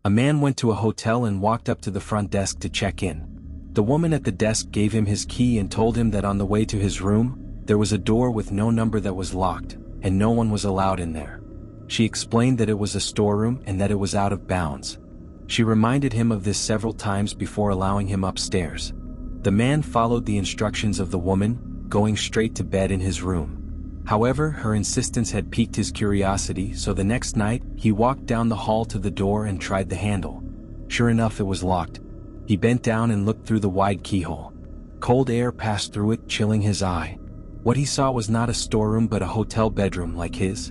A man went to a hotel and walked up to the front desk to check in. The woman at the desk gave him his key and told him that on the way to his room, there was a door with no number that was locked, and no one was allowed in there. She explained that it was a storeroom and that it was out of bounds. She reminded him of this several times before allowing him upstairs. The man followed the instructions of the woman, going straight to bed in his room. However, her insistence had piqued his curiosity, so the next night, he walked down the hall to the door and tried the handle. Sure enough, it was locked. He bent down and looked through the wide keyhole. Cold air passed through it, chilling his eye. What he saw was not a storeroom but a hotel bedroom like his.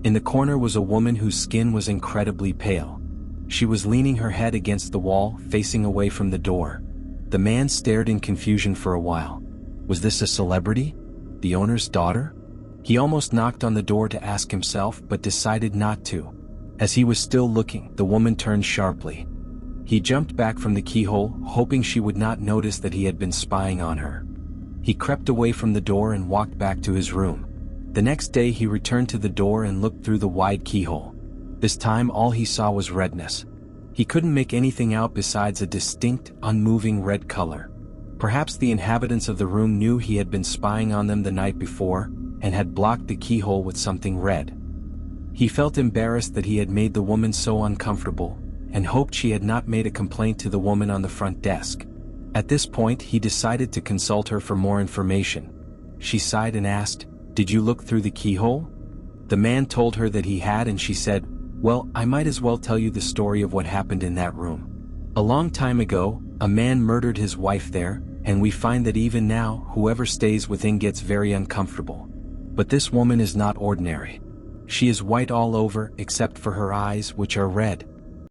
In the corner was a woman whose skin was incredibly pale. She was leaning her head against the wall, facing away from the door. The man stared in confusion for a while. Was this a celebrity? The owner's daughter? He almost knocked on the door to ask himself, but decided not to. As he was still looking, the woman turned sharply. He jumped back from the keyhole, hoping she would not notice that he had been spying on her. He crept away from the door and walked back to his room. The next day he returned to the door and looked through the wide keyhole. This time all he saw was redness. He couldn't make anything out besides a distinct, unmoving red color. Perhaps the inhabitants of the room knew he had been spying on them the night before, and had blocked the keyhole with something red. He felt embarrassed that he had made the woman so uncomfortable, and hoped she had not made a complaint to the woman on the front desk. At this point he decided to consult her for more information. She sighed and asked, "Did you look through the keyhole?" The man told her that he had, and she said, "Well, I might as well tell you the story of what happened in that room. A long time ago, a man murdered his wife there, and we find that even now, whoever stays within gets very uncomfortable. But this woman is not ordinary. She is white all over except for her eyes, which are red.